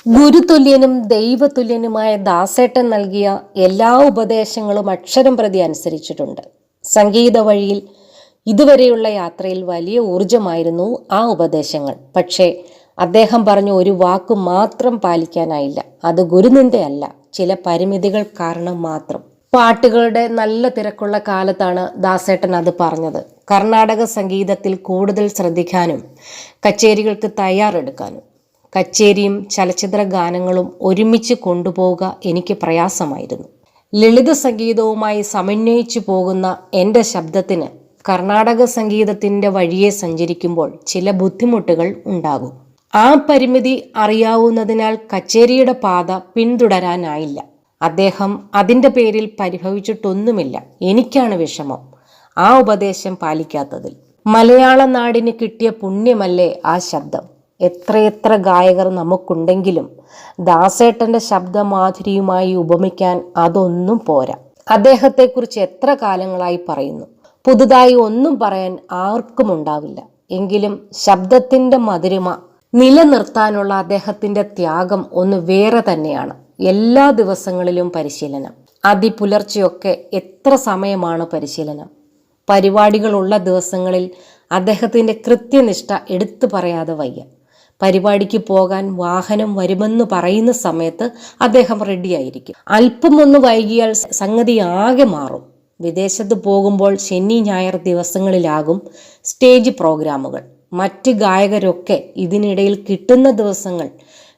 ഗുരുതുല്യനും ദൈവതുല്യനുമായ ദാസേട്ടൻ നൽകിയ എല്ലാ ഉപദേശങ്ങളും അക്ഷരം പ്രതി അനുസരിച്ചിട്ടുണ്ട്. സംഗീത വഴിയിൽ ഇതുവരെയുള്ള യാത്രയിൽ വലിയ ഊർജമായിരുന്നു ആ ഉപദേശങ്ങൾ. പക്ഷേ അദ്ദേഹം പറഞ്ഞ ഒരു വാക്ക് മാത്രം പാലിക്കാനായില്ല. അത് ഗുരുനിന്ദയല്ല, ചില പരിമിതികൾ കാരണം മാത്രം. പാട്ടുകളുടെ നല്ല തിരക്കുള്ള കാലത്താണ് ദാസേട്ടൻ അത് പറഞ്ഞത്. കർണാടക സംഗീതത്തിൽ കൂടുതൽ ശ്രദ്ധിക്കാനും കച്ചേരികൾക്ക് തയ്യാറെടുക്കാനും. കച്ചേരിയും ചലച്ചിത്ര ഗാനങ്ങളും ഒരുമിച്ച് കൊണ്ടുപോവുക എനിക്ക് പ്രയാസമായിരുന്നു. ലളിത സംഗീതവുമായി സമന്വയിച്ചു പോകുന്ന എൻ്റെ ശബ്ദത്തിന് കർണാടക സംഗീതത്തിൻ്റെ വഴിയെ സഞ്ചരിക്കുമ്പോൾ ചില ബുദ്ധിമുട്ടുകൾ ഉണ്ടാകും. ആ പരിമിതി അറിയാവുന്നതിനാൽ കച്ചേരിയുടെ പാത പിന്തുടരാനായില്ല. അദ്ദേഹം അതിൻ്റെ പേരിൽ പരിഭവിച്ചിട്ടൊന്നുമില്ല. എനിക്കാണ് വിഷമം ആ ഉപദേശം പാലിക്കാത്തതിൽ. മലയാള നാടിന് കിട്ടിയ പുണ്യമല്ലേ ആ ശബ്ദം. എത്രയെത്ര ഗായകർ നമുക്കുണ്ടെങ്കിലും ദാസേട്ടൻ്റെ ശബ്ദമാധുരിയുമായി ഉപമിക്കാൻ അതൊന്നും പോരാ. അദ്ദേഹത്തെക്കുറിച്ച് എത്ര കാലങ്ങളായി പറയുന്നു. പുതുതായി ഒന്നും പറയാൻ ആർക്കും ഉണ്ടാവില്ല. എങ്കിലും ശബ്ദത്തിൻ്റെ മധുരിമ നിലനിർത്താനുള്ള അദ്ദേഹത്തിൻ്റെ ത്യാഗം ഒന്ന് വേറെ തന്നെയാണ്. എല്ലാ ദിവസങ്ങളിലും പരിശീലനം. അതിപുലർച്ചെയൊക്കെ എത്ര സമയമാണ് പരിശീലനം. പരിപാടികളുള്ള ദിവസങ്ങളിൽ അദ്ദേഹത്തിൻ്റെ കൃത്യനിഷ്ഠ എടുത്തു പറയാതെ വയ്യ. പരിപാടിക്ക് പോകാൻ വാഹനം വരുമെന്ന് പറയുന്ന സമയത്ത് അദ്ദേഹം റെഡിയായിരിക്കും. അല്പമൊന്ന് വൈകിയാൽ സംഗതി ആകെ മാറും. വിദേശത്ത് പോകുമ്പോൾ ശനി ഞായർ ദിവസങ്ങളിലാകും സ്റ്റേജ് പ്രോഗ്രാമുകൾ. മറ്റ് ഗായകരൊക്കെ ഇതിനിടയിൽ കിട്ടുന്ന ദിവസങ്ങൾ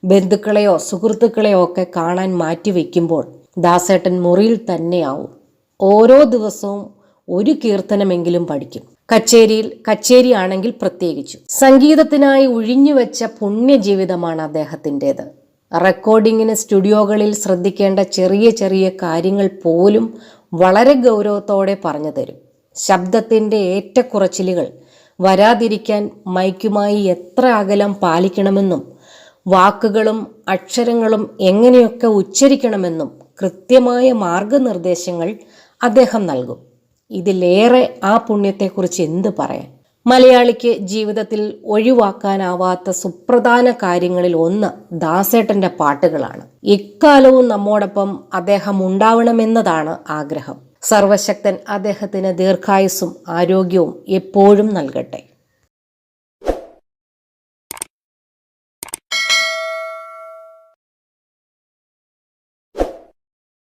ബന്ധുക്കളെയോ സുഹൃത്തുക്കളെയോ ഒക്കെ കാണാൻ മാറ്റിവെക്കുമ്പോൾ ദാസേട്ടൻ മുറിയിൽ തന്നെയാവും. ഓരോ ദിവസവും ഒരു കീർത്തനമെങ്കിലും പഠിക്കും. കച്ചേരിയാണെങ്കിൽ പ്രത്യേകിച്ചു. സംഗീതത്തിനായി ഒഴിഞ്ഞുവെച്ച പുണ്യജീവിതമാണ് അദ്ദേഹത്തിൻ്റെത്. റെക്കോർഡിങ്ങിന് സ്റ്റുഡിയോകളിൽ ശ്രദ്ധിക്കേണ്ട ചെറിയ ചെറിയ കാര്യങ്ങൾ പോലും വളരെ ഗൗരവത്തോടെ പറഞ്ഞു തരും. ശബ്ദത്തിൻ്റെ ഏറ്റക്കുറച്ചിലുകൾ വരാതിരിക്കാൻ മൈക്കുമായി എത്ര അകലം പാലിക്കണമെന്നും വാക്കുകളും അക്ഷരങ്ങളും എങ്ങനെയൊക്കെ ഉച്ചരിക്കണമെന്നും കൃത്യമായ മാർഗനിർദ്ദേശങ്ങൾ അദ്ദേഹം നൽകും. ഇതിലേറെ ആ പുണ്യത്തെക്കുറിച്ച് എന്ത് പറയാൻ. മലയാളിക്ക് ജീവിതത്തിൽ ഒഴിവാക്കാനാവാത്ത സുപ്രധാന കാര്യങ്ങളിൽ ഒന്ന് ദാസേട്ടൻ്റെ പാട്ടുകളാണ്. എക്കാലവും നമ്മോടൊപ്പം അദ്ദേഹം ഉണ്ടാവണമെന്നതാണ് ആഗ്രഹം. സർവശക്തൻ അദ്ദേഹത്തിന് ദീർഘായുസ്സും ആരോഗ്യവും എപ്പോഴും നൽകട്ടെ.